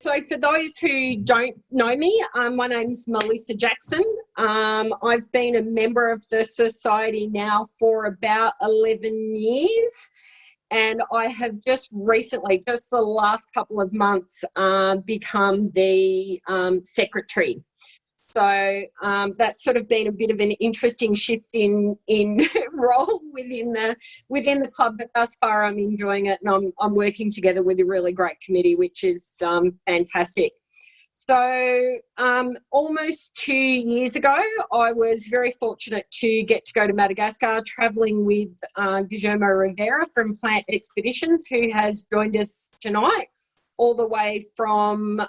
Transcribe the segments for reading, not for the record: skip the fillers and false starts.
So for those who don't know me, my name's Melissa Jackson. I've been a member of the Society now for about 11 years. And I have just recently, just the last couple of months, become the secretary. So that's sort of been a bit of an interesting shift in role within the club, but thus far I'm enjoying it, and I'm working together with a really great committee, which is fantastic. So almost 2 years ago, I was very fortunate to get to go to Madagascar, travelling with Guillermo Rivera from Plant Expeditions, who has joined us tonight, all the way from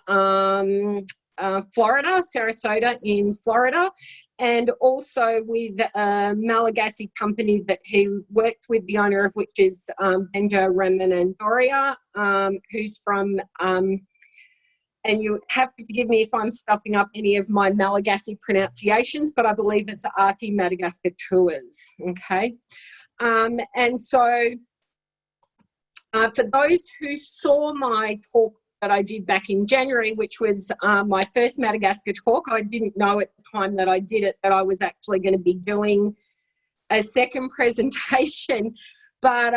Florida, Sarasota in Florida, and also with a Malagasy company that he worked with, the owner of which is Benja Ramanandoria, who's from, and you have to forgive me if I'm stuffing up any of my Malagasy pronunciations, but I believe it's Arti Madagascar Tours, okay? And so for those who saw my talk that I did back in January, which was my first Madagascar talk. I didn't know at the time that I did it that I was actually going to be doing a second presentation. But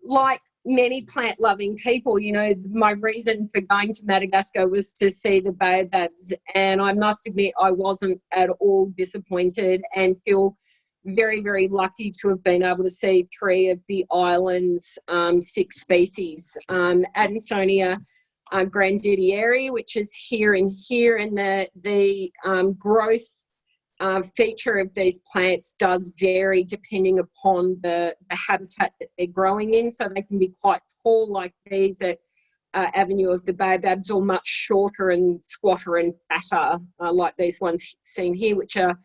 like many plant-loving people, you know, my reason for going to Madagascar was to see the baobabs. And I must admit, I wasn't at all disappointed and feel very, very lucky to have been able to see 3 of the island's 6 species. Andansonia, Didierea, which is here, and the growth feature of these plants does vary depending upon the habitat that they're growing in. So they can be quite tall like these at Avenue of the Baobabs, or much shorter and squatter and fatter like these ones seen here, which are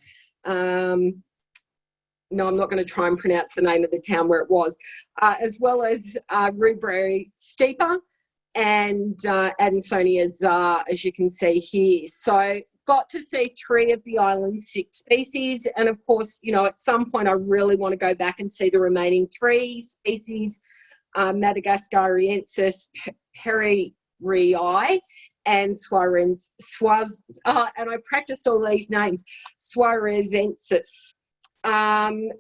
no, I'm not going to try and pronounce the name of the town where it was, as well as Rubro steeper, and Andansonia Czar, as you can see here. So got to see 3 of the island's 6 species. And of course, you know, at some point I really want to go back and see the remaining 3 species, Madagascariensis perryi and and I practiced all these names, Suarezensis.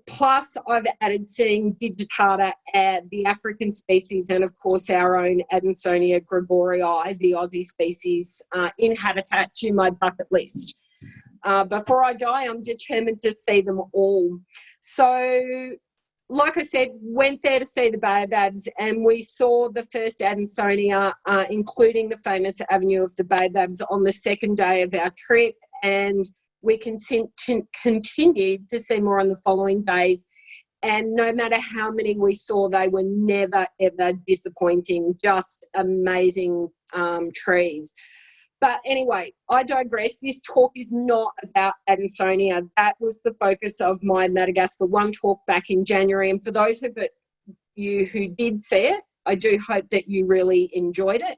Plus I've added seeing digitata, the African species, and of course our own Andansonia gregorii, the Aussie species, in habitat to my bucket list. Before I die, I'm determined to see them all. So, like I said, went there to see the baobabs, and we saw the first Andansonia, including the famous Avenue of the Baobabs, on the 2nd day of our trip, and we continued to see more on the following days. And no matter how many we saw, they were never, ever disappointing, just amazing trees. But anyway, I digress. This talk is not about Andansonia. That was the focus of my Madagascar 1 talk back in January. And for those of you who did see it, I do hope that you really enjoyed it.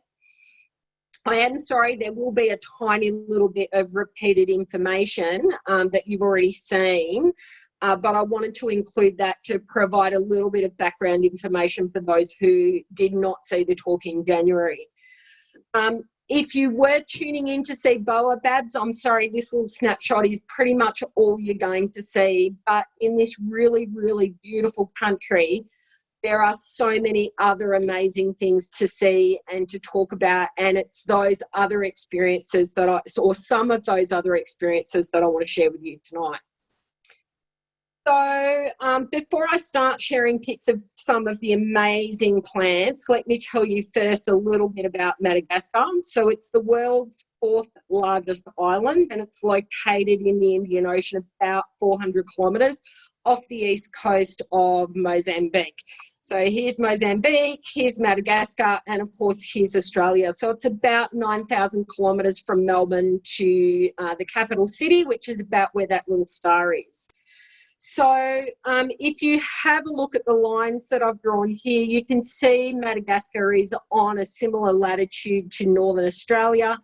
I am sorry, there will be a tiny little bit of repeated information that you've already seen, but I wanted to include that to provide a little bit of background information for those who did not see the talk in January. If you were tuning in to see baobabs, I'm sorry, this little snapshot is pretty much all you're going to see, but in this really, really beautiful country, there are so many other amazing things to see and to talk about, and it's those other experiences that some of those other experiences that I want to share with you tonight. So before I start sharing pics of some of the amazing plants, let me tell you first a little bit about Madagascar. So it's the world's 4th largest island, and it's located in the Indian Ocean, about 400 kilometres off the east coast of Mozambique. So here's Mozambique, here's Madagascar, and of course here's Australia. So it's about 9,000 kilometres from Melbourne to the capital city, which is about where that little star is. So if you have a look at the lines that I've drawn here, you can see Madagascar is on a similar latitude to Northern Australia.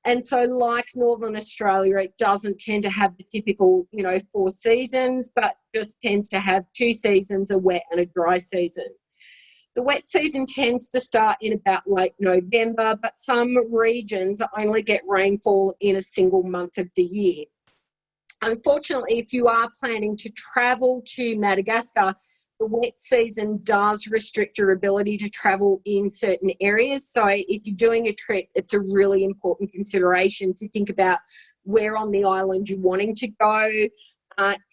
And so like Northern Australia, it doesn't tend to have the typical, 4 seasons, but just tends to have 2 seasons, a wet and a dry season. The wet season tends to start in about late November, but some regions only get rainfall in a single month of the year. Unfortunately, if you are planning to travel to Madagascar, the wet season does restrict your ability to travel in certain areas. So if you're doing a trip, it's a really important consideration to think about where on the island you're wanting to go,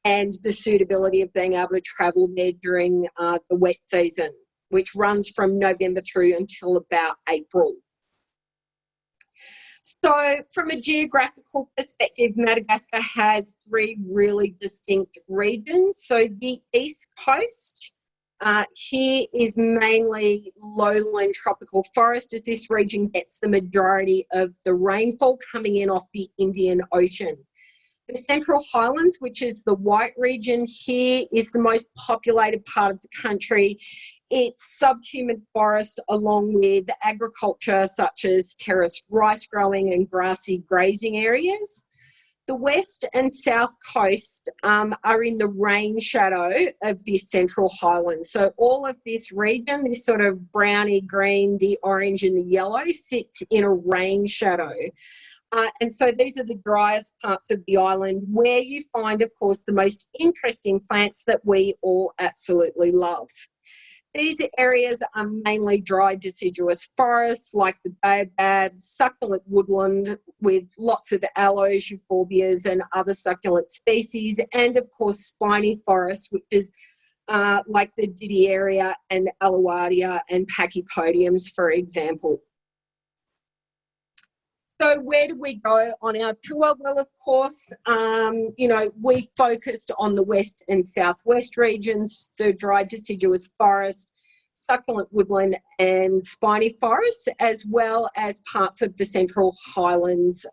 and the suitability of being able to travel there during the wet season, which runs from November through until about April. So from a geographical perspective, Madagascar has 3 really distinct regions. So the east coast here is mainly lowland tropical forest, as this region gets the majority of the rainfall coming in off the Indian Ocean. The Central Highlands, which is the white region here, is the most populated part of the country. It's subhumid forest along with agriculture such as terraced rice growing and grassy grazing areas. The west and south coast are in the rain shadow of this Central Highlands. So all of this region, this sort of browny green, the orange and the yellow, sits in a rain shadow. And so these are the driest parts of the island, where you find, of course, the most interesting plants that we all absolutely love. These areas are mainly dry deciduous forests like the Baobab, succulent woodland with lots of aloes, euphorbias and other succulent species, and of course spiny forests, which is like the Didierea and Alluaudia and Pachypodiums, for example. So where do we go on our tour? Well, of course, we focused on the west and southwest regions, the dry deciduous forest, succulent woodland and spiny forests, as well as parts of the Central Highlands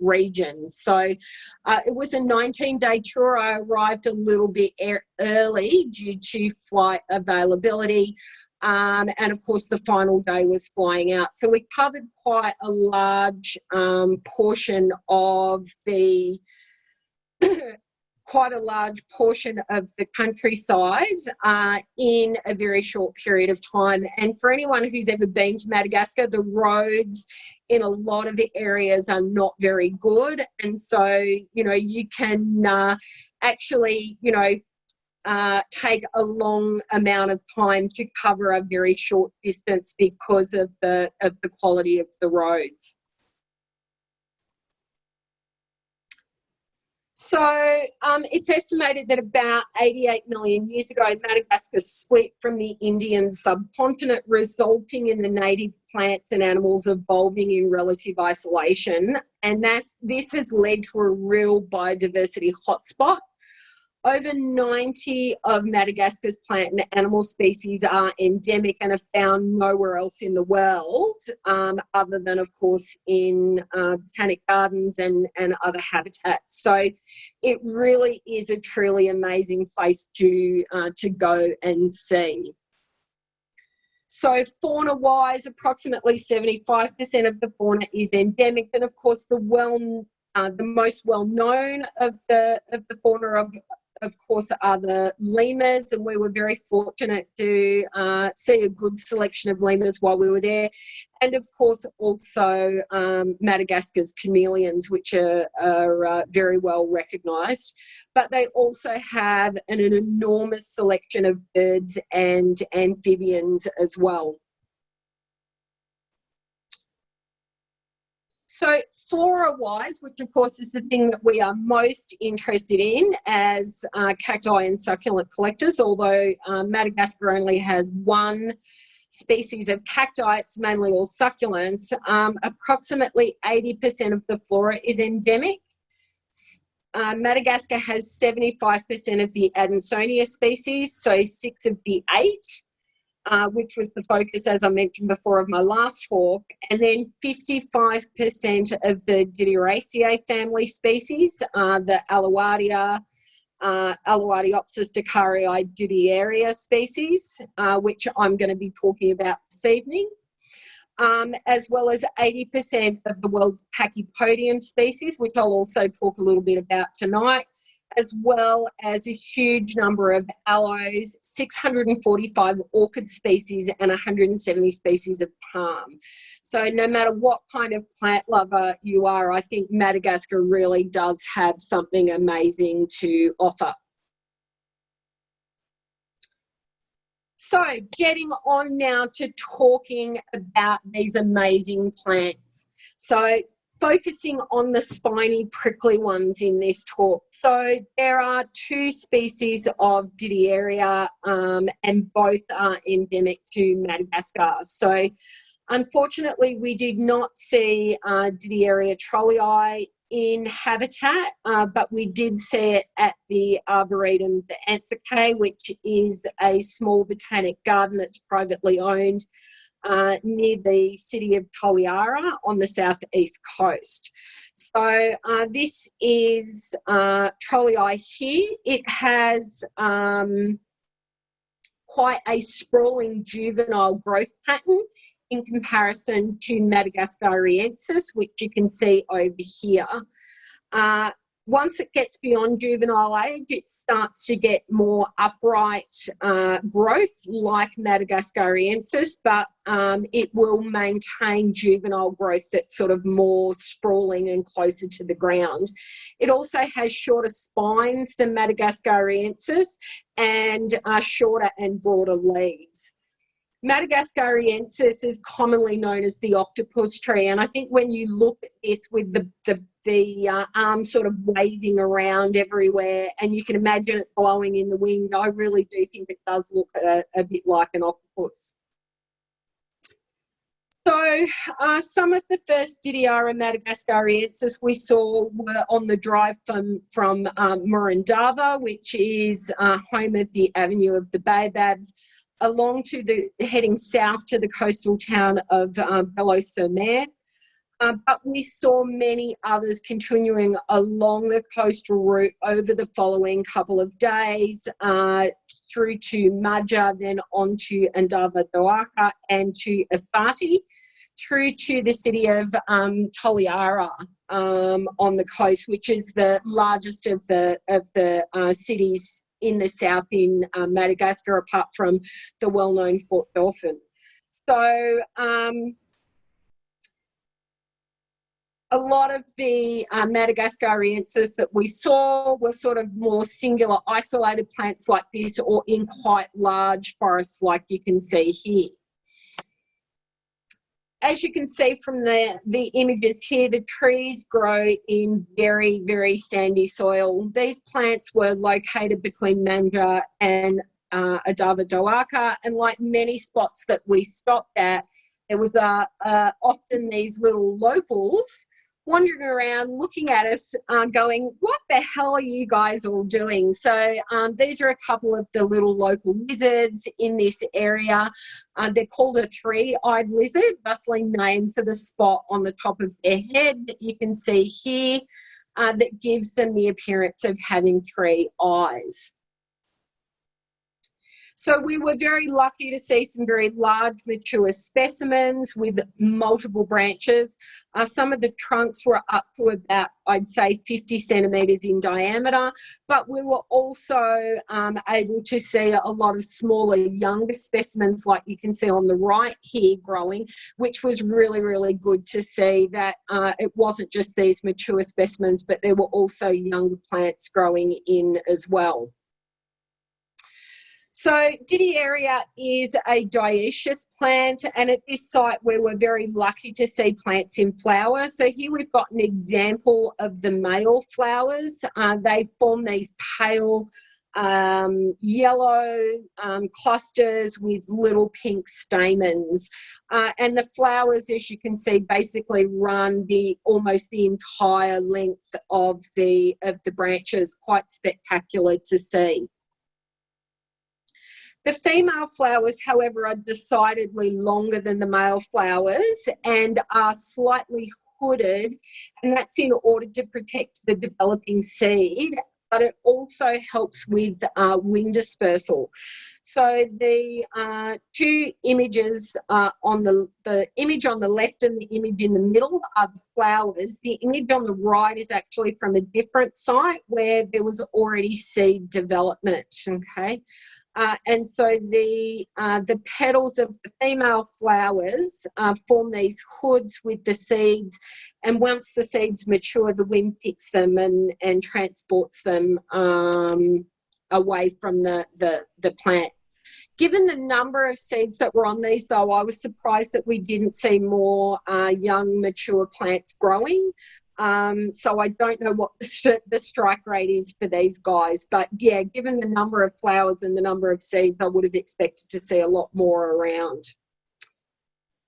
region. So it was a 19-day tour. I arrived a little bit early due to flight availability. And of course, the final day was flying out. So we covered quite a large portion of the countryside in a very short period of time. And for anyone who's ever been to Madagascar, the roads in a lot of the areas are not very good. And so, you can actually, take a long amount of time to cover a very short distance because of the quality of the roads. So it's estimated that about 88 million years ago, Madagascar split from the Indian subcontinent, resulting in the native plants and animals evolving in relative isolation. And this has led to a real biodiversity hotspot. Over 90 of Madagascar's plant and animal species are endemic and are found nowhere else in the world, other than, of course, in botanic gardens and other habitats. So it really is a truly amazing place to go and see. So fauna-wise, approximately 75% of the fauna is endemic, and of course the most well-known of the fauna of course are the lemurs, and we were very fortunate to see a good selection of lemurs while we were there, and of course also Madagascar's chameleons, which are very well recognised, but they also have an enormous selection of birds and amphibians as well. So flora-wise, which of course is the thing that we are most interested in as cacti and succulent collectors, although Madagascar only has one species of cacti, it's mainly all succulents, approximately 80% of the flora is endemic. Madagascar has 75% of the Andansonia species, so 6 of the 8. Which was the focus, as I mentioned before, of my last talk, and then 55% of the Didierea family species, the Alluaudia, Alluaudiopsis dacarii Didierea species, which I'm going to be talking about this evening, as well as 80% of the world's Pachypodium species, which I'll also talk a little bit about tonight, as well as a huge number of aloes, 645 orchid species, and 170 species of palm. So no matter what kind of plant lover you are, I think Madagascar really does have something amazing to offer. So getting on now to talking about these amazing plants. So focusing on the spiny prickly ones in this talk. So there are 2 species of Didierea and both are endemic to Madagascar. So unfortunately, we did not see Didierea trollii in habitat, but we did see it at the Arboretum de Antsike, which is a small botanic garden that's privately owned near the city of Toliara on the southeast coast. So this is trollii here. It has quite a sprawling juvenile growth pattern in comparison to Madagascariensis, which you can see over here. Once it gets beyond juvenile age, it starts to get more upright growth like Madagascariensis, but it will maintain juvenile growth that's sort of more sprawling and closer to the ground. It also has shorter spines than Madagascariensis and shorter and broader leaves. Madagascariensis is commonly known as the octopus tree, and I think when you look at this with the arms sort of waving around everywhere, and you can imagine it blowing in the wind, I really do think it does look a bit like an octopus. So some of the first Didierea madagascariensis we saw were on the drive from Murindava, which is home of the Avenue of the Baobabs, along to heading south to the coastal town of Belo-sur-Mer. But we saw many others continuing along the coastal route over the following couple of days, through to Maja, then on to Andava-Doaka and to Efati, through to the city of Toliara on the coast, which is the largest of the cities in the south in Madagascar, apart from the well-known Fort Dauphin. So a lot of the Madagascariensis that we saw were sort of more singular, isolated plants like this, or in quite large forests like you can see here. As you can see from the images here, the trees grow in very, very sandy soil. These plants were located between Manja and Andava-Doaka, and like many spots that we stopped at, there was often these little locals wandering around looking at us going, what the hell are you guys all doing? So these are a couple of the little local lizards in this area. They're called a 3-eyed lizard, thusly named for the spot on the top of their head that you can see here that gives them the appearance of having 3 eyes. So we were very lucky to see some very large mature specimens with multiple branches. Some of the trunks were up to about, I'd say, 50 centimetres in diameter, but we were also able to see a lot of smaller, younger specimens like you can see on the right here growing, which was really, really good to see that it wasn't just these mature specimens, but there were also younger plants growing in as well. So Didierea is a dioecious plant, and at this site we were very lucky to see plants in flower. So here we've got an example of the male flowers. They form these pale yellow clusters with little pink stamens. And the flowers, as you can see, basically run almost the entire length of the branches. Quite spectacular to see. The female flowers, however, are decidedly longer than the male flowers and are slightly hooded, and that's in order to protect the developing seed. but it also helps with wind dispersal. So the two images on the image on the left and the image in the middle are the flowers. The image on the right is actually from a different site where there was already seed development, okay? And so the petals of the female flowers form these hoods with the seeds, and once the seeds mature, the wind picks them and transports them away from the plant. Given the number of seeds that were on these, though, I was surprised that we didn't see more young, mature plants growing. So I don't know what the strike rate is for these guys. But, yeah, given the number of flowers and the number of seeds, I would have expected to see a lot more around.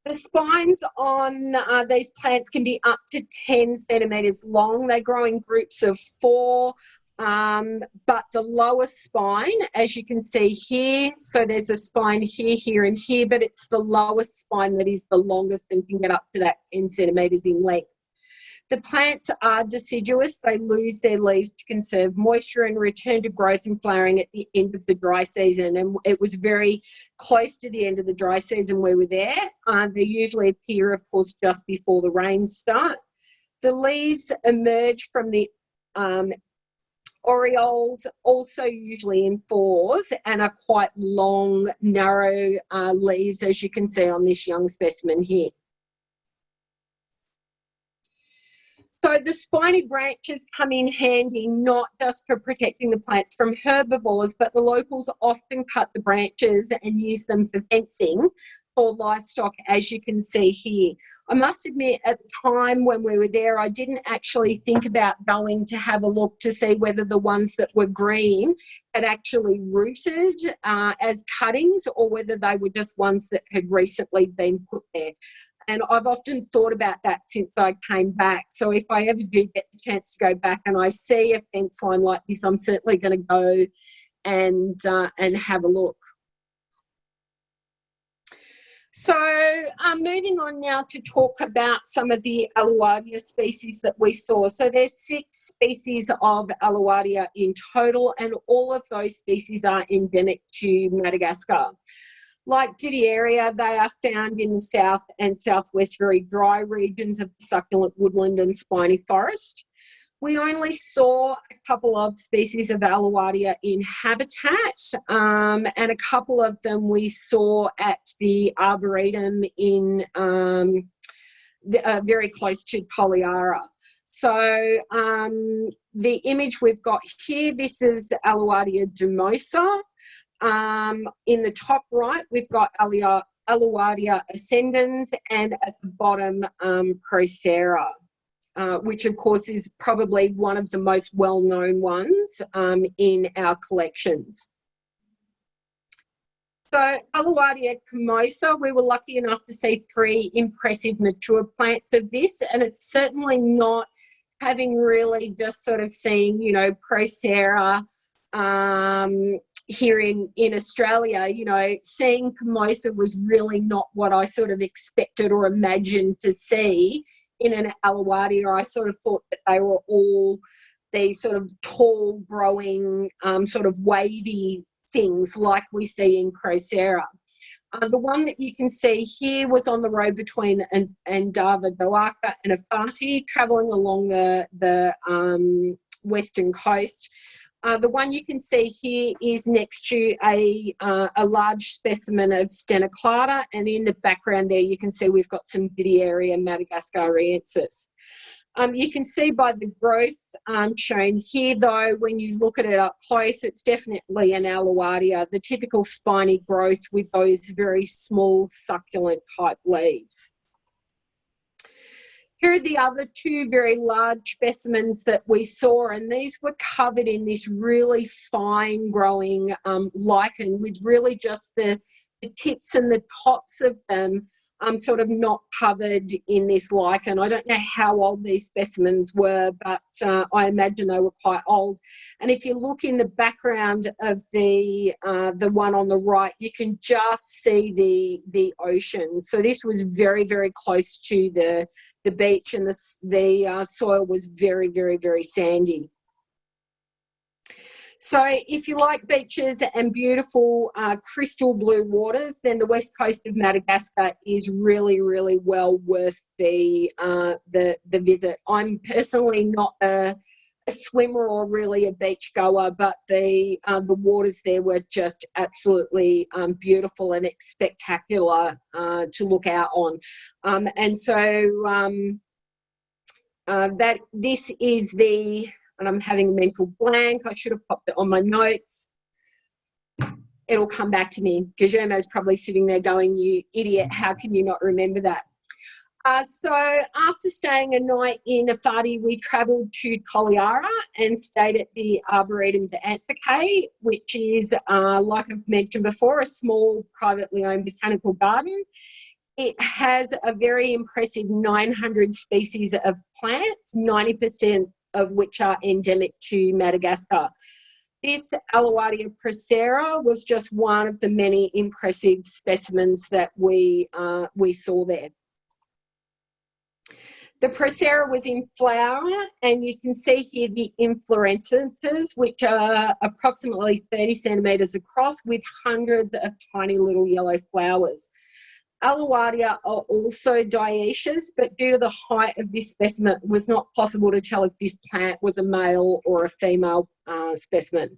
The spines on these plants can be up to 10 centimetres long. They grow in groups of 4. But the lower spine, as you can see here, so there's a spine here, here and here, but it's the lowest spine that is the longest and can get up to that 10 centimetres in length. The plants are deciduous. They lose their leaves to conserve moisture and return to growth and flowering at the end of the dry season. And it was very close to the end of the dry season we were there. They usually appear, of course, just before the rains start. The leaves emerge from the orioles, also usually in 4s, and are quite long, narrow leaves, as you can see on this young specimen here. So the spiny branches come in handy not just for protecting the plants from herbivores, but the locals often cut the branches and use them for fencing for livestock, as you can see here. I must admit, at the time when we were there, I didn't actually think about going to have a look to see whether the ones that were green had actually rooted as cuttings or whether they were just ones that had recently been put there. And I've often thought about that since I came back. So if I ever do get the chance to go back and I see a fence line like this, I'm certainly going to go and have a look. So moving on now to talk about some of the Alluaudia species that we saw. So there's 6 species of Alluaudia in total, and all of those species are endemic to Madagascar. Like Didierea, they are found in the south and southwest very dry regions of the succulent woodland and spiny forest. We only saw a couple of species of Alluaudia in habitat, and a couple of them we saw at the Arboretum in very close to Toliara. So the image we've got here, this is Alluaudia dumosa. In the top right, we've got Alluaudia ascendens, and at the bottom, Procera, which of course is probably one of the most well-known ones in our collections. So Alluaudia comosa, we were lucky enough to see 3 impressive mature plants of this, and it's certainly not having really just sort of seen, you know, Procera here in Australia, you know, seeing comosa was really not what I sort of expected or imagined to see in an Alluaudia. I sort of thought that they were all these sort of tall growing sort of wavy things like we see in Procera. The one that you can see here was on the road between Andansonia and Afati, travelling along the western coast. The one you can see here is next to a large specimen of Stenoclada, and in the background there you can see we've got some Didierea madagascariensis. You can see by the growth shown here, though, when you look at it up close, it's definitely an Alluaudia, the typical spiny growth with those very small succulent type leaves. Here are the other 2 very large specimens that we saw, and these were covered in this really fine growing lichen with really just the tips and the tops of them sort of not covered in this lichen. I don't know how old these specimens were, but I imagine they were quite old. And if you look in the background of the one on the right, you can just see the ocean. So this was very, very close to the beach, and the soil was very, very, very sandy. So if you like beaches and beautiful crystal blue waters, then the west coast of Madagascar is really, really well worth the visit. I'm personally not a swimmer or really a beach goer, but the waters there were just absolutely beautiful and spectacular to look out on. And so that this is the, and I'm having a mental blank, I should have popped it on my notes. It'll come back to me. Guillermo's probably sitting there going, you idiot, how can you not remember that? So after staying a night in Afadi, we travelled to Toliara and stayed at the Arboretum de Antsakay, which is, like I've mentioned before, a small privately owned botanical garden. It has a very impressive 900 species of plants, 90% of which are endemic to Madagascar. This Alluaudia procera was just one of the many impressive specimens that we saw there. The procera was in flower, and you can see here the inflorescences, which are approximately 30 centimetres across with hundreds of tiny little yellow flowers. Alluaudia are also dioecious, but due to the height of this specimen, it was not possible to tell if this plant was a male or a female specimen.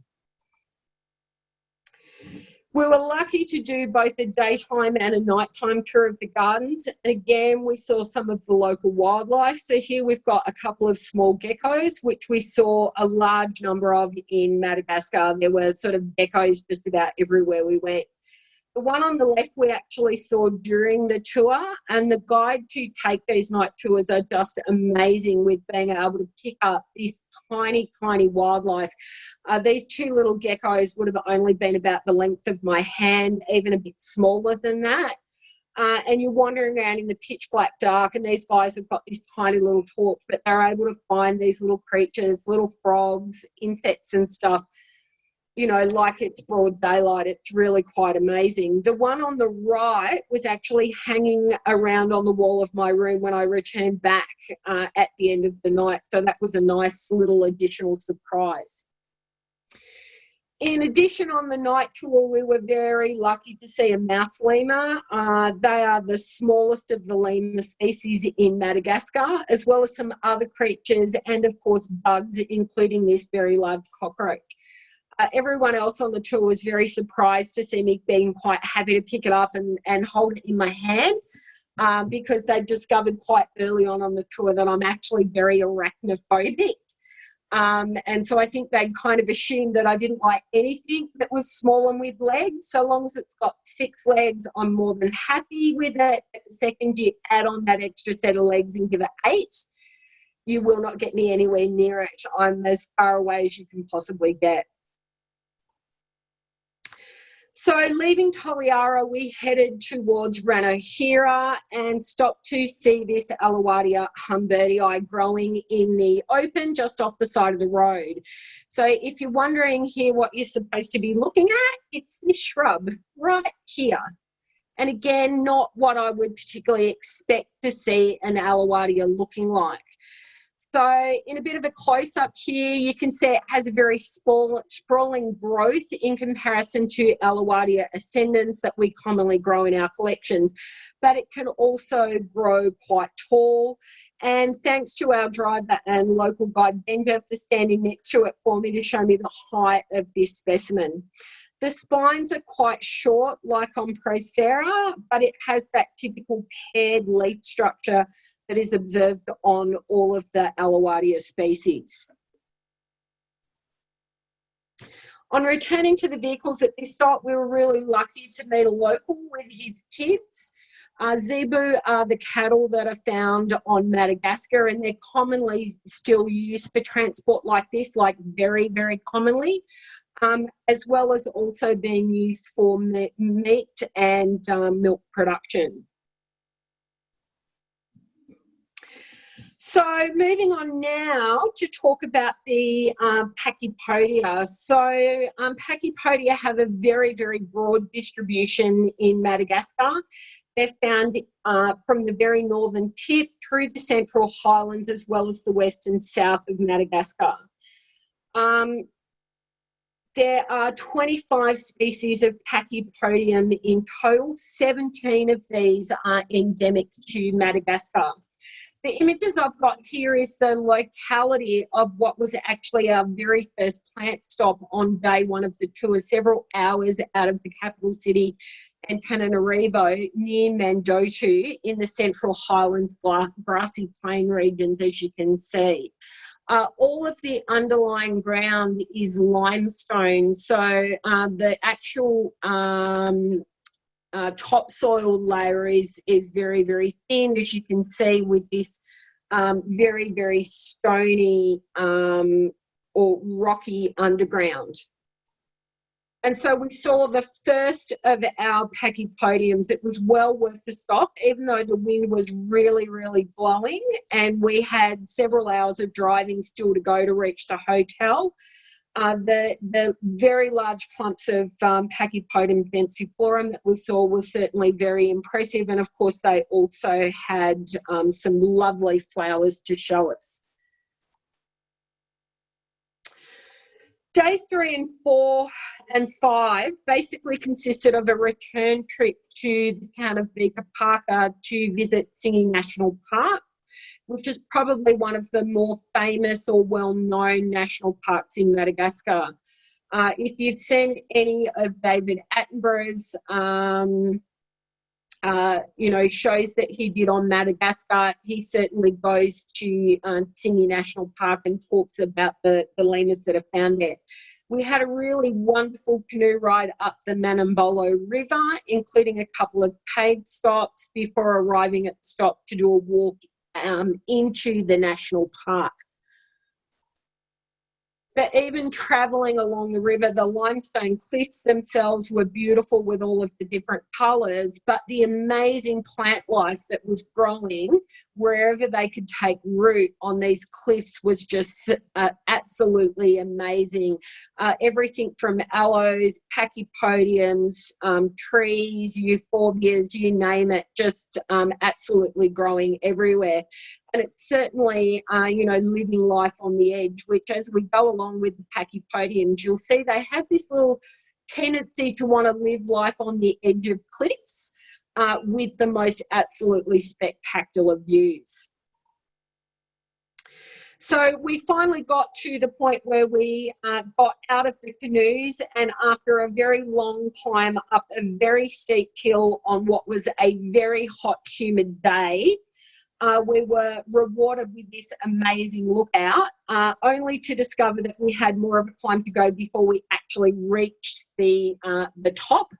We were lucky to do both a daytime and a nighttime tour of the gardens. And again, we saw some of the local wildlife. So here we've got a couple of small geckos, which we saw a large number of in Madagascar. There were sort of geckos just about everywhere we went. The one on the left we actually saw during the tour, and the guides who take these night tours are just amazing with being able to pick up this tiny, tiny wildlife. These two little geckos would have only been about the length of my hand, even a bit smaller than that. And you're wandering around in the pitch black dark, and these guys have got this tiny little torch, but they're able to find these little creatures, little frogs, insects and stuff, you know, like it's broad daylight. It's really quite amazing. The one on the right was actually hanging around on the wall of my room when I returned back at the end of the night. So that was a nice little additional surprise. In addition, on the night tour, we were very lucky to see a mouse lemur. They are the smallest of the lemur species in Madagascar, as well as some other creatures and, of course, bugs, including this very large cockroach. Everyone else on the tour was very surprised to see me being quite happy to pick it up and hold it in my hand because they discovered quite early on the tour that I'm actually very arachnophobic. And so I think they kind of assumed that I didn't like anything that was small and with legs. So long as it's got 6 legs, I'm more than happy with it. But the second you add on that extra set of legs and give it 8, you will not get me anywhere near it. I'm as far away as you can possibly get. So leaving Toliara, we headed towards Ranohira and stopped to see this Alluaudia humbertii growing in the open just off the side of the road. So if you're wondering here what you're supposed to be looking at, it's this shrub right here. And again, not what I would particularly expect to see an Alluaudia looking like. So in a bit of a close-up here, you can see it has a very sprawling growth in comparison to Alluaudia ascendens that we commonly grow in our collections, but it can also grow quite tall. And thanks to our driver and local guide, Benga, for standing next to it for me to show me the height of this specimen. The spines are quite short, like on Procera, but it has that typical paired leaf structure that is observed on all of the Alluaudia species. On returning to the vehicles at this stop, we were really lucky to meet a local with his kids. Zebu are the cattle that are found on Madagascar, and they're commonly still used for transport like this, like very, very commonly, as well as also being used for meat and milk production. So moving on now to talk about the Pachypodia. So Pachypodia have a very, very broad distribution in Madagascar. They're found from the very northern tip through the central highlands as well as the west and south of Madagascar. There are 25 species of Pachypodium in total. 17 of these are endemic to Madagascar. The images I've got here is the locality of what was actually our very first plant stop on day one of the tour, several hours out of the capital city, Antananarivo, near Mandotu in the Central Highlands grassy plain regions, as you can see. All of the underlying ground is limestone, so the actual topsoil layer is very, very thin, as you can see, with this very, very stony or rocky underground. And so we saw the first of our Pachypodiums. It was well worth the stop, even though the wind was really, really blowing, and we had several hours of driving still to go to reach the hotel. The very large clumps of Pachypodium densiflorum that we saw were certainly very impressive, and of course they also had some lovely flowers to show us. Day 3 and 4 and 5 basically consisted of a return trip to the town of Bika to visit Singing National Park, which is probably one of the more famous or well-known national parks in Madagascar. If you've seen any of David Attenborough's shows that he did on Madagascar, he certainly goes to Singing National Park and talks about the lemurs that are found there. We had a really wonderful canoe ride up the Manambolo River, including a couple of paid stops before arriving at the stop to do a walk into the national park. But even travelling along the river, the limestone cliffs themselves were beautiful with all of the different colours, but the amazing plant life that was growing wherever they could take root on these cliffs was just absolutely amazing. Everything from aloes, pachypodiums, trees, euphorbias, you name it, just absolutely growing everywhere. And it's certainly, living life on the edge, which as we go along with the Pachypodiums, you'll see they have this little tendency to want to live life on the edge of cliffs with the most absolutely spectacular views. So we finally got to the point where we got out of the canoes, and after a very long climb up a very steep hill on what was a very hot, humid day, we were rewarded with this amazing lookout, only to discover that we had more of a climb to go before we actually reached the top.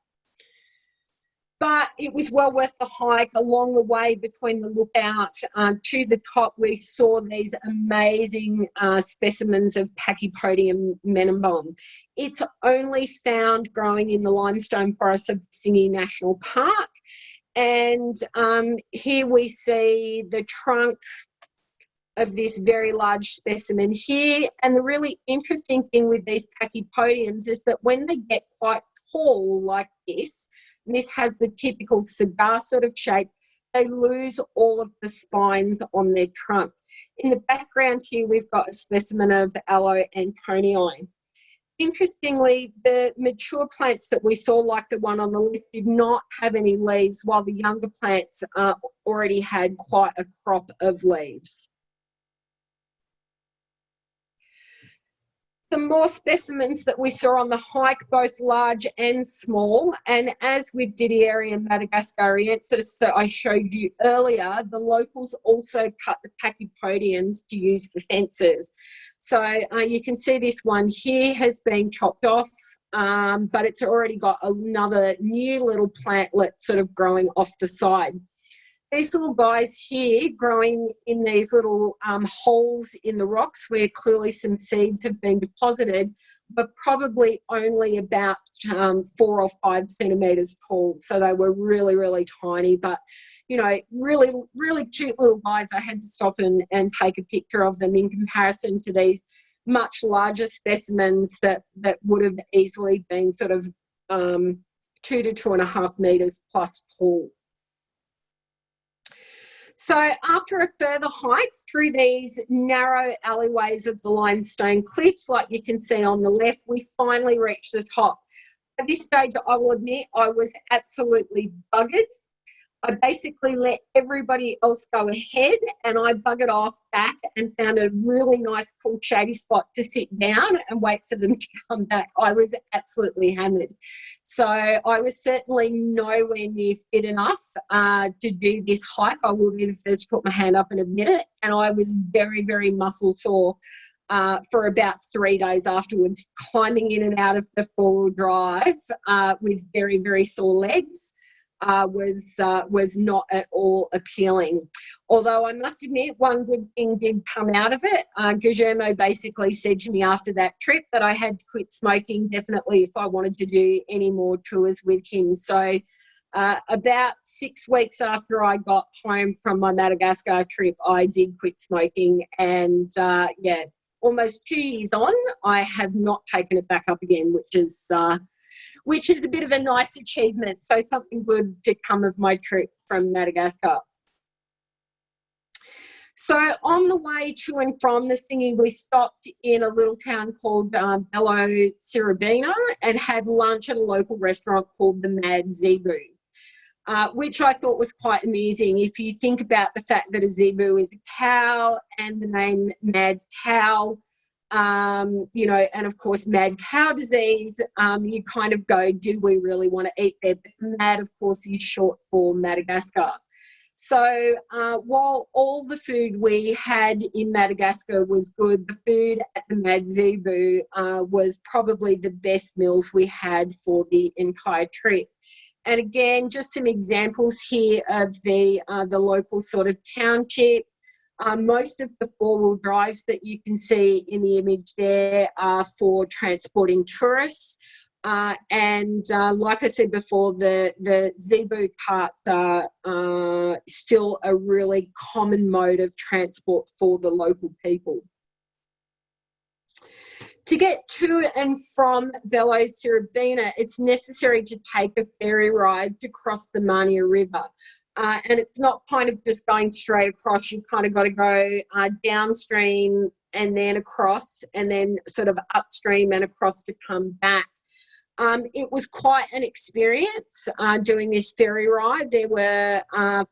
But it was well worth the hike. Along the way between the lookout to the top, we saw these amazing specimens of Pachypodium menembum. It's only found growing in the limestone forests of the Singing National Park. And here we see the trunk of this very large specimen here. And the really interesting thing with these Pachypodiums is that when they get quite tall like this, and this has the typical cigar sort of shape, they lose all of the spines on their trunk. In the background here, we've got a specimen of Alluaudia and Pachypodium. Interestingly, the mature plants that we saw, like the one on the left, did not have any leaves, while the younger plants already had quite a crop of leaves. Some more specimens that we saw on the hike, both large and small, and as with Didierea and Madagascariensis that I showed you earlier, the locals also cut the Pachypodiums to use for fences. So you can see this one here has been chopped off, but it's already got another new little plantlet sort of growing off the side. These little guys here growing in these little holes in the rocks where clearly some seeds have been deposited, but probably only about 4 or 5 centimetres tall. So they were really, really tiny, but, really, really cute little guys. I had to stop and take a picture of them in comparison to these much larger specimens that would have easily been sort of 2 to 2.5 metres plus tall. So after a further hike through these narrow alleyways of the limestone cliffs, like you can see on the left, we finally reached the top. At this stage, I will admit, I was absolutely buggered. I basically let everybody else go ahead and I buggered off back and found a really nice, cool, shady spot to sit down and wait for them to come back. I was absolutely hammered. So I was certainly nowhere near fit enough to do this hike. I will be the first to put my hand up and admit it. And I was very, very muscle sore for about 3 days afterwards, climbing in and out of the four-wheel drive with very, very sore legs. Was not at all appealing. Although I must admit, one good thing did come out of it. Guillermo basically said to me after that trip that I had to quit smoking definitely if I wanted to do any more tours with him. So about 6 weeks after I got home from my Madagascar trip, I did quit smoking, and yeah, almost 2 years on, I have not taken it back up again, which is a bit of a nice achievement. So something good did come of my trip from Madagascar. So on the way to and from the singing, we stopped in a little town called Alluaudia and had lunch at a local restaurant called the Mad Zebu, which I thought was quite amusing. If you think about the fact that a zebu is a cow and the name Mad Cow, you know, and of course, mad cow disease, you kind of go, do we really want to eat there? But mad, of course, is short for Madagascar. So while all the food we had in Madagascar was good, the food at the Mad Zebu was probably the best meals we had for the entire trip. And again, just some examples here of the local sort of township. Most of the four-wheel drives that you can see in the image there are for transporting tourists. And like I said before, the zebu carts are still a really common mode of transport for the local people. To get to and from Belo Siribina, it's necessary to take a ferry ride to cross the Mania River. And it's not kind of just going straight across. You've kind of got to go downstream and then across, and then sort of upstream and across to come back. It was quite an experience doing this ferry ride. There were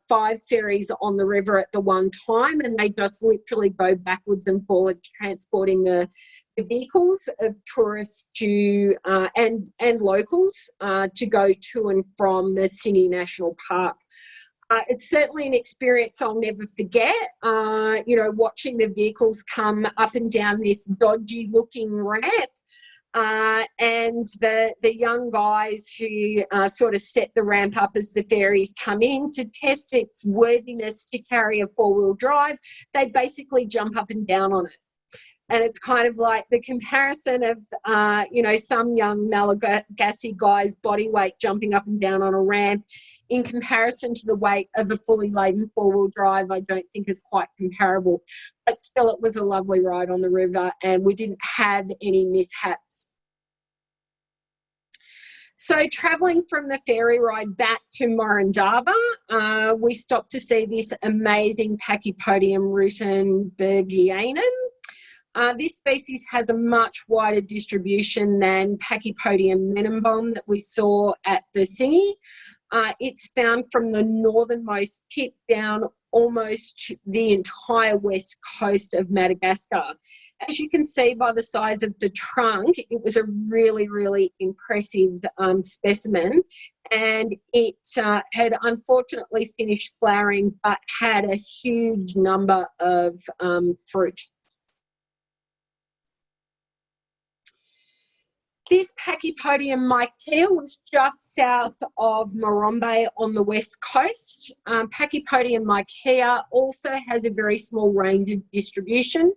5 ferries on the river at the one time, and they just literally go backwards and forwards, transporting the vehicles of tourists to and locals to go to and from the Sini National Park. It's certainly an experience I'll never forget, you know, watching the vehicles come up and down this dodgy looking ramp, and the young guys who sort of set the ramp up as the ferries come in to test its worthiness to carry a four-wheel drive. They basically jump up and down on it. And it's kind of like the comparison of, you know, some young Malagasy guy's body weight jumping up and down on a ramp in comparison to the weight of a fully laden four-wheel drive, I don't think is quite comparable. But still, it was a lovely ride on the river and we didn't have any mishaps. So travelling from the ferry ride back to Morondava, we stopped to see this amazing Pachypodium rutenbergianum. This species has a much wider distribution than Pachypodium menembom that we saw at the Sini. It's found from the northernmost tip down almost the entire west coast of Madagascar. As you can see by the size of the trunk, it was a really, really impressive specimen, and it had unfortunately finished flowering but had a huge number of fruit. This Pachypodium mykia was just south of Morombe on the west coast. Pachypodium mykia also has a very small range of distribution.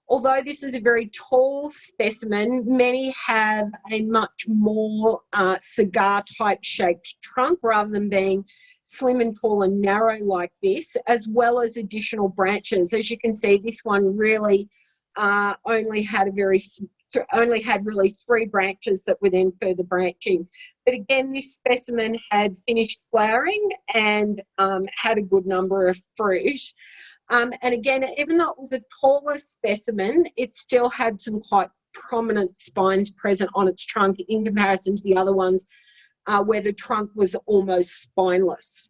Although this is a very tall specimen, many have a much more cigar-type shaped trunk rather than being slim and tall and narrow like this, as well as additional branches. As you can see, this one really only had a very only had really 3 branches that were then further branching. But again, this specimen had finished flowering and had a good number of fruit. And again, even though it was a taller specimen, it still had some quite prominent spines present on its trunk in comparison to the other ones where the trunk was almost spineless.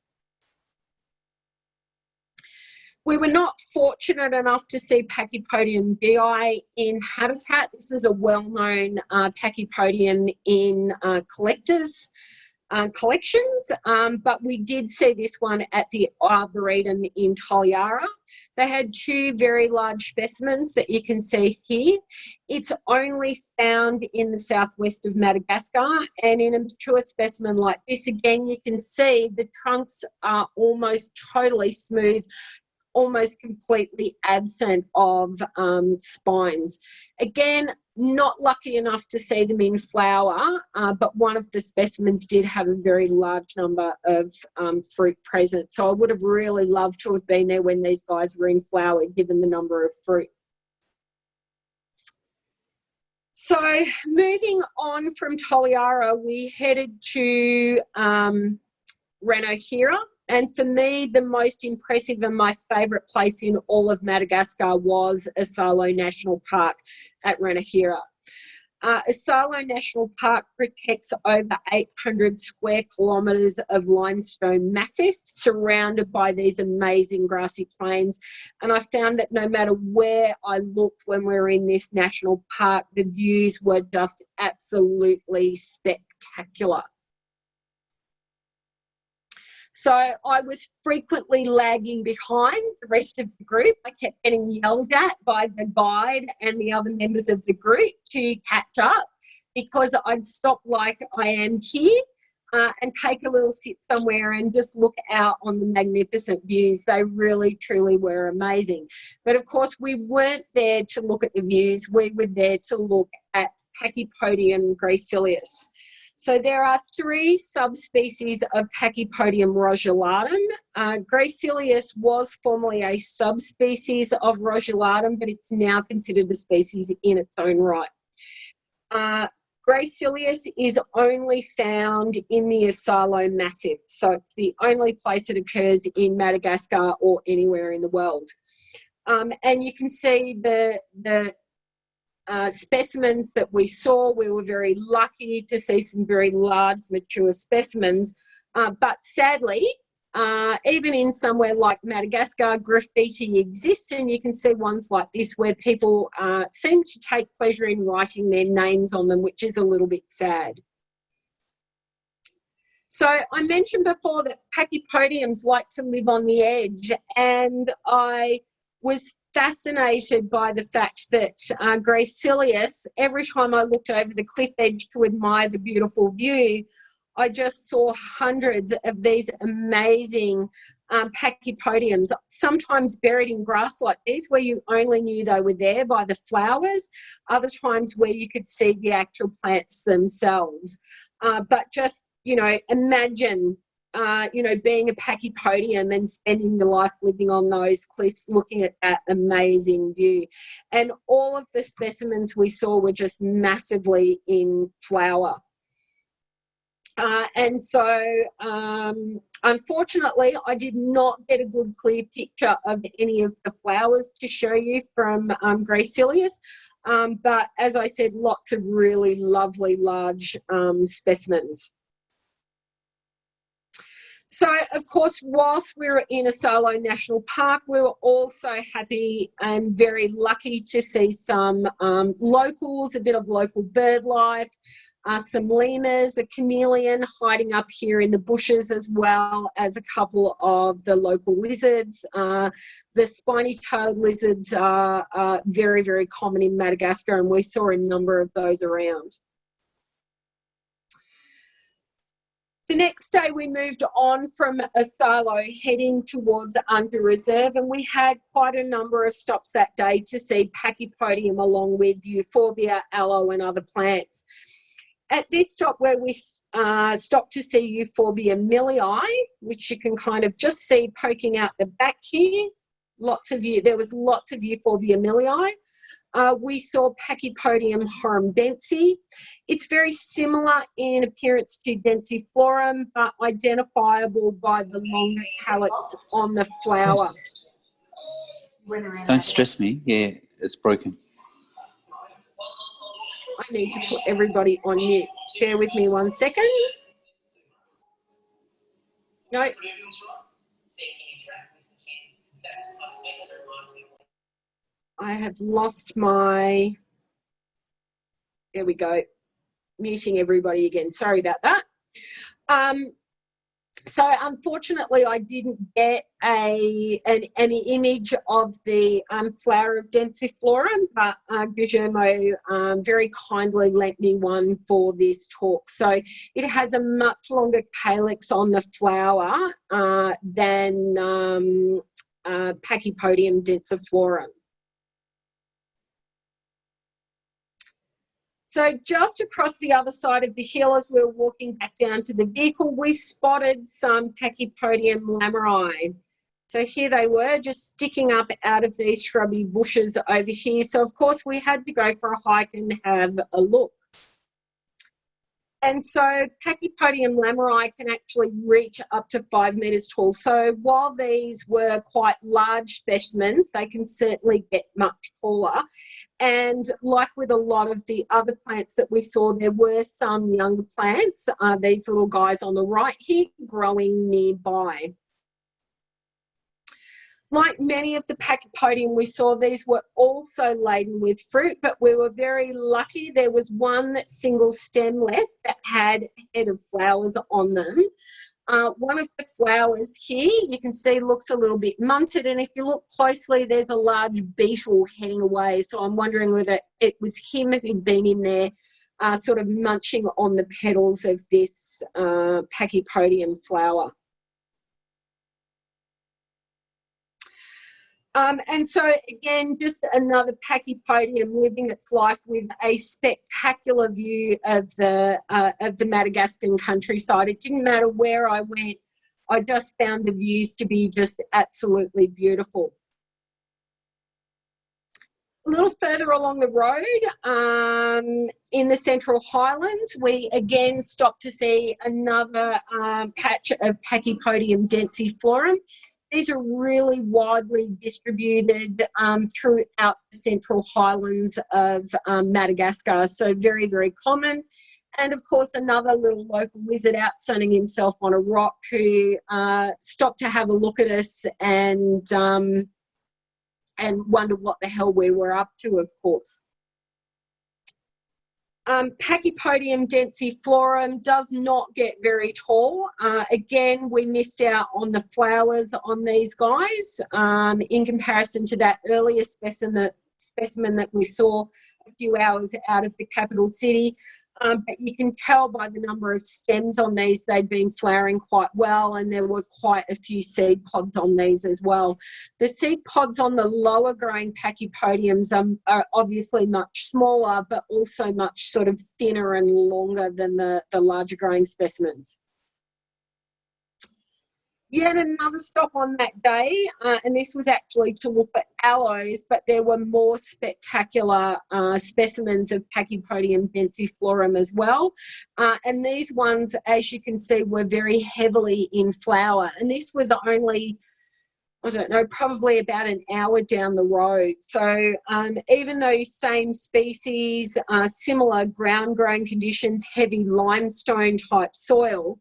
We were not fortunate enough to see Pachypodium bi in habitat. This is a well-known Pachypodium in collectors' collections, but we did see this one at the Arboretum in Toliara. They had 2 very large specimens that you can see here. It's only found in the southwest of Madagascar, and in a mature specimen like this, again, you can see the trunks are almost totally smooth, almost completely absent of spines. Again, not lucky enough to see them in flower, but one of the specimens did have a very large number of fruit present. So I would have really loved to have been there when these guys were in flower, given the number of fruit. So moving on from Toliara, we headed to Ranahira. And for me, the most impressive and my favourite place in all of Madagascar was Asalo National Park at Ranahira. Asalo National Park protects over 800 square kilometres of limestone massif surrounded by these amazing grassy plains. And I found that no matter where I looked when we were in this national park, the views were just absolutely spectacular. So I was frequently lagging behind the rest of the group. I kept getting yelled at by the guide and the other members of the group to catch up because I'd stop like I am here and take a little sit somewhere and just look out on the magnificent views. They really, truly were amazing. But of course, we weren't there to look at the views. We were there to look at Pachypodium gracilius. So there are 3 subspecies of Pachypodium rosulatum. Gracilius was formerly a subspecies of rosulatum, but it's now considered a species in its own right. Gracilius is only found in the Asalo Massif, so it's the only place it occurs in Madagascar or anywhere in the world. And you can see the specimens that we saw. We were very lucky to see some very large mature specimens, but sadly, even in somewhere like Madagascar, graffiti exists, and you can see ones like this where people seem to take pleasure in writing their names on them, which is a little bit sad. So I mentioned before that Pachypodiums like to live on the edge, and I was fascinated by the fact that gracilius, every time I looked over the cliff edge to admire the beautiful view, I just saw hundreds of these amazing Pachypodiums, sometimes buried in grass like this, where you only knew they were there by the flowers, other times where you could see the actual plants themselves. But just, you know, imagine you know, being a Pachypodium and spending your life living on those cliffs, looking at that amazing view. And all of the specimens we saw were just massively in flower. And so, unfortunately, I did not get a good clear picture of any of the flowers to show you from gracilius. But as I said, lots of really lovely large specimens. So, of course, whilst we were in Asalo National Park, we were also happy and very lucky to see some locals, a bit of local bird life, some lemurs, a chameleon hiding up here in the bushes, as well as a couple of the local lizards. The spiny-tailed lizards are very, very common in Madagascar, and we saw a number of those around. The next day we moved on from Asalo, heading towards Under Reserve, and we had quite a number of stops that day to see Pachypodium along with Euphorbia, aloe and other plants. At this stop where we stopped to see Euphorbia millii, which you can kind of just see poking out the back here, there was lots of Euphorbia millii. We saw Pachypodium horrumbense. It's very similar in appearance to densiflorum, but identifiable by the long pallets on the flower. Don't stress me. Yeah, it's broken. I need to put everybody on mute. Bear with me 1 second. No. I have lost my, there we go, muting everybody again. Sorry about that. So unfortunately, I didn't get an image of the flower of densiflorum, but Guillermo very kindly lent me one for this talk. So it has a much longer calyx on the flower than Pachypodium densiflorum. So just across the other side of the hill as we were walking back down to the vehicle, we spotted some Pachypodium lameri. So here they were, just sticking up out of these shrubby bushes over here. So of course we had to go for a hike and have a look. And so Pachypodium lameri can actually reach up to 5 metres tall. So while these were quite large specimens, they can certainly get much taller. And like with a lot of the other plants that we saw, there were some younger plants, these little guys on the right here, growing nearby. Like many of the Pachypodium we saw, these were also laden with fruit, but we were very lucky. There was one single stem left that had a head of flowers on them. One of the flowers here, you can see, looks a little bit munted, and if you look closely, there's a large beetle heading away. So I'm wondering whether it was him who'd been in there sort of munching on the petals of this Pachypodium flower. And so again, just another Pachypodium living its life with a spectacular view of the Madagascan countryside. It didn't matter where I went, I just found the views to be just absolutely beautiful. A little further along the road, in the Central Highlands, we again stopped to see another patch of Pachypodium densiflorum. These are really widely distributed throughout the Central Highlands of Madagascar, so very, very common. And of course, another little local lizard out sunning himself on a rock who stopped to have a look at us and wonder what the hell we were up to, of course. Pachypodium densiflorum does not get very tall. Again, we missed out on the flowers on these guys in comparison to that earlier specimen that we saw a few hours out of the capital city. But you can tell by the number of stems on these, they'd been flowering quite well, and there were quite a few seed pods on these as well. The seed pods on the lower growing Pachypodiums are obviously much smaller, but also much sort of thinner and longer than the larger growing specimens. Yet another stop on that day, and this was actually to look at aloes, but there were more spectacular specimens of Pachypodium densiflorum as well. And these ones, as you can see, were very heavily in flower. And this was only, I don't know, probably about an hour down the road. So even though same species, similar ground growing conditions, heavy limestone type soil,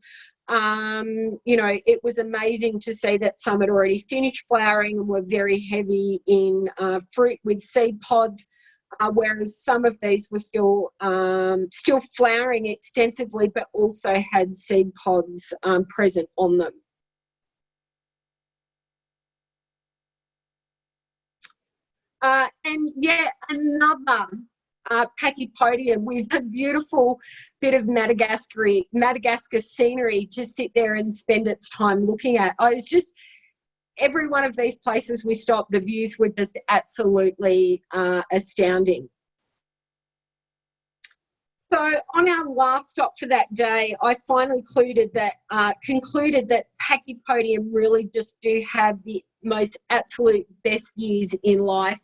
you know, it was amazing to see that some had already finished flowering and were very heavy in fruit with seed pods, whereas some of these were still flowering extensively, but also had seed pods present on them. And yet another Pachypodium with a beautiful bit of Madagascar scenery to sit there and spend its time looking at. I was just, every one of these places we stopped, the views were just absolutely astounding. So on our last stop for that day, I finally concluded that Pachypodium really just do have the most absolute best views in life.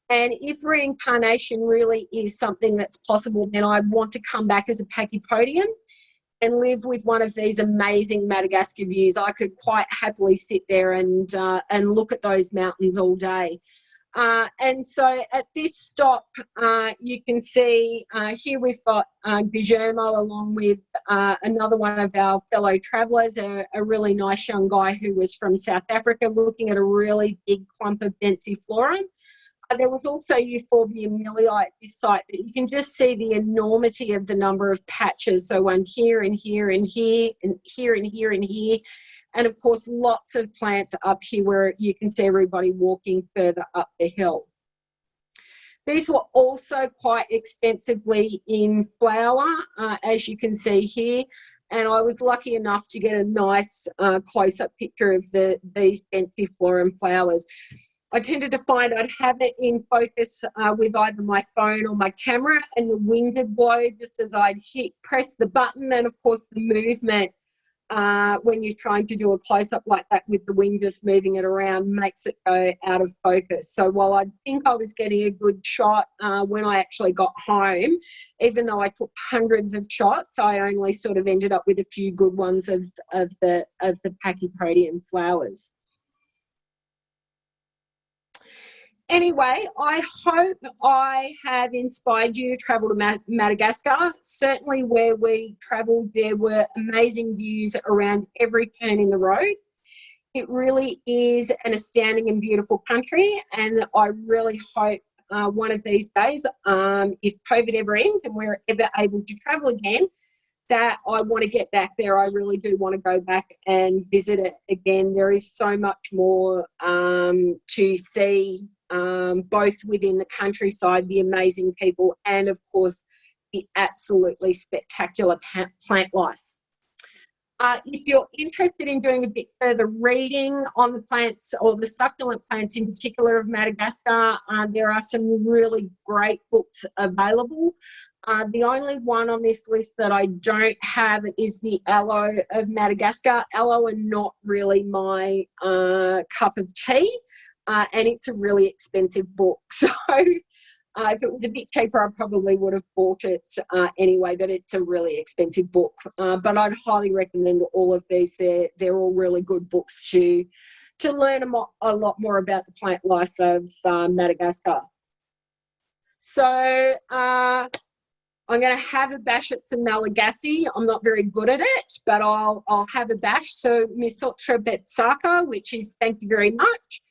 And if reincarnation really is something that's possible, then I want to come back as a Pachypodium and live with one of these amazing Madagascar views. I could quite happily sit there and look at those mountains all day. And so at this stop, you can see here we've got Guillermo along with another one of our fellow travellers, a really nice young guy who was from South Africa, looking at a really big clump of densiflorum. There was also Euphorbia millii at this site, but you can just see the enormity of the number of patches. So one here and here and here and here and here and here. And of course, lots of plants up here where you can see everybody walking further up the hill. These were also quite extensively in flower, as you can see here. And I was lucky enough to get a nice close-up picture of these densiflorum flowers. I tended to find I'd have it in focus with either my phone or my camera, and the wind would blow just as I'd press the button. And of course the movement, when you're trying to do a close-up like that with the wind just moving it around, makes it go out of focus. So while I think I was getting a good shot when I actually got home, even though I took hundreds of shots, I only sort of ended up with a few good ones of the Pachypodium flowers. Anyway, I hope I have inspired you to travel to Madagascar. Certainly where we travelled, there were amazing views around every turn in the road. It really is an astounding and beautiful country, and I really hope one of these days, if COVID ever ends and we're ever able to travel again, that I want to get back there. I really do want to go back and visit it again. There is so much more to see, both within the countryside, the amazing people, and of course the absolutely spectacular plant life. If you're interested in doing a bit further reading on the plants, or the succulent plants in particular of Madagascar, there are some really great books available. The only one on this list that I don't have is the Aloe of Madagascar. Aloe are not really my cup of tea. And it's a really expensive book. So if it was a bit cheaper, I probably would have bought it anyway, but it's a really expensive book. But I'd highly recommend all of these. They're all really good books to learn a lot more about the plant life of Madagascar. So I'm going to have a bash at some Malagasy. I'm not very good at it, but I'll have a bash. So Misotra Betsaka, which is thank you very much.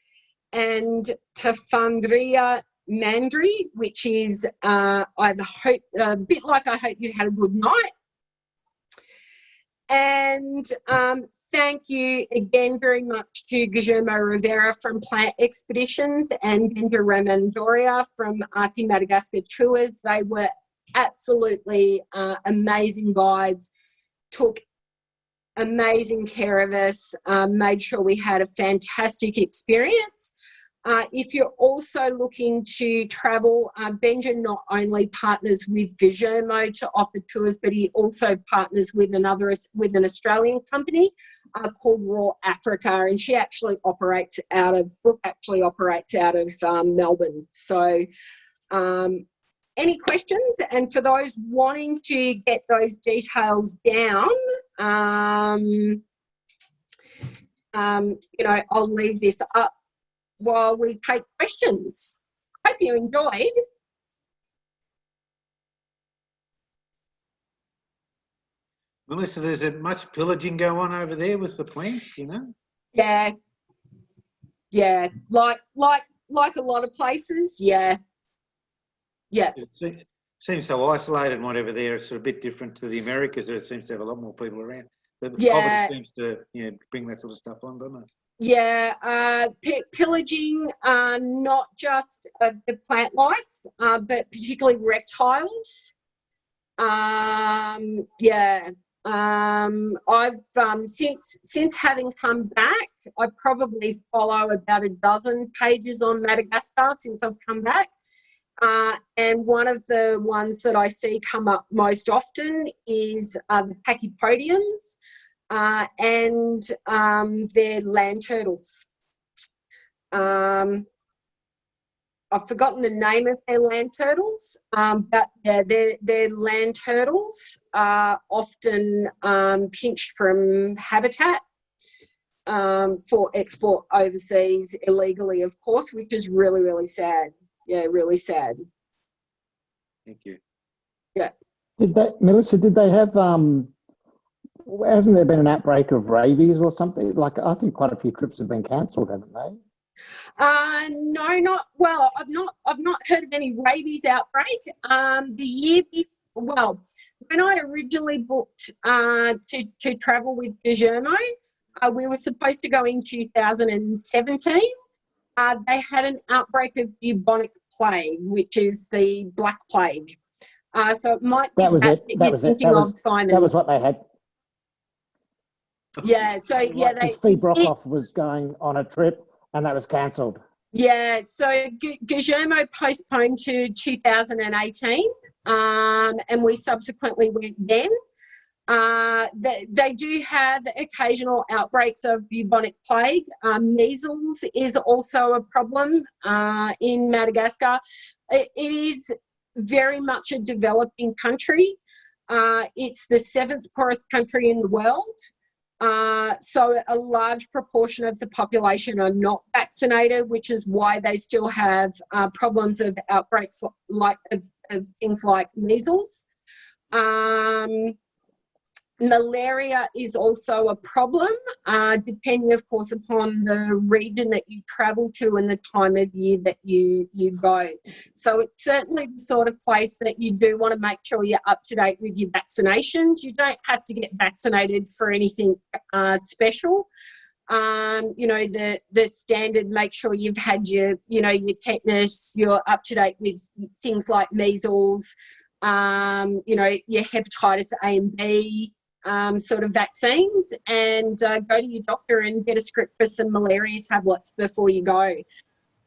And Tafandria Mandri, which is a bit like I hope you had a good night. And thank you again very much to Guillermo Rivera from Plant Expeditions and Benja Ramandoria from Arti Madagascar Tours. They were absolutely amazing guides, took amazing care of us, made sure we had a fantastic experience. If you're also looking to travel, Benja not only partners with Guillermo to offer tours, but he also partners with an Australian company called Raw Africa, and she actually operates out of Melbourne. So any questions? And for those wanting to get those details down, I'll leave this up while we take questions. Hope you enjoyed. Melissa, there's much pillaging going on over there with the plants, you know? Yeah, like a lot of places. Yeah. It seems so isolated and whatever there. It's sort of a bit different to the Americas. There seems to have a lot more people around. But COVID seems to bring that sort of stuff on, doesn't it? Yeah, pillaging not just of the plant life, but particularly reptiles. I've since having come back, I probably follow about a dozen pages on Madagascar since I've come back. And one of the ones that I see come up most often is the Pachypodiums. and they're land turtles. I've forgotten the name of their land turtles, but their land turtles are often pinched from habitat for export overseas illegally, of course, which is really, really sad. Yeah, really sad. Thank you. Yeah. Melissa, did they have, hasn't there been an outbreak of rabies or something? Like, I think quite a few trips have been cancelled, haven't they? No, not well. I've not heard of any rabies outbreak. The year before, well, when I originally booked to travel with Guillermo, we were supposed to go in 2017. They had an outbreak of bubonic plague, which is the Black Plague. So it might be that was it. That you're was it. thinking of, Simon. That was what they had. Yeah. So yeah, Steve Brockhoff was going on a trip, and that was cancelled. Yeah, so Guillermo postponed to 2018, and we subsequently went then. They do have occasional outbreaks of bubonic plague. Measles is also a problem in Madagascar. It is very much a developing country. It's the 7th poorest country in the world. So a large proportion of the population are not vaccinated, which is why they still have problems of outbreaks like of things like measles. Malaria is also a problem, depending, of course, upon the region that you travel to and the time of year that you go. So it's certainly the sort of place that you do want to make sure you're up to date with your vaccinations. You don't have to get vaccinated for anything special. You know, the standard, make sure you've had your tetanus, you're up to date with things like measles, you know, your hepatitis A and B, sort of vaccines, and go to your doctor and get a script for some malaria tablets before you go.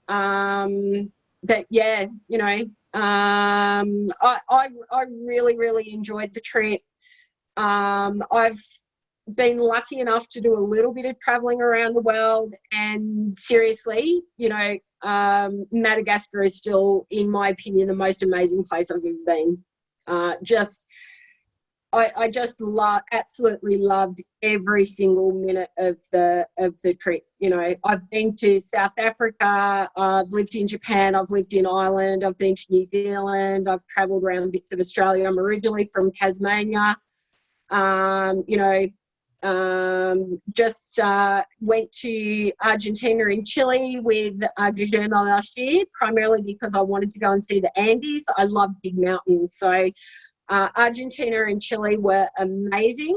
But yeah, you know, I really, really enjoyed the trip. I've been lucky enough to do a little bit of traveling around the world, and seriously, you know, Madagascar is still, in my opinion, the most amazing place I've ever been. I just absolutely loved every single minute of the trip. You know, I've been to South Africa, I've lived in Japan, I've lived in Ireland, I've been to New Zealand, I've travelled around bits of Australia. I'm originally from Tasmania. You know, just went to Argentina and Chile with Guillermo last year, primarily because I wanted to go and see the Andes. I love big mountains, so Argentina and Chile were amazing.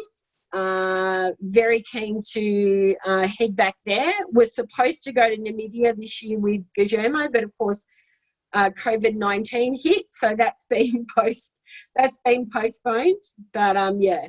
Very keen to head back there. We're supposed to go to Namibia this year with Guillermo, but of course COVID-19 hit, so that's been postponed. But yeah,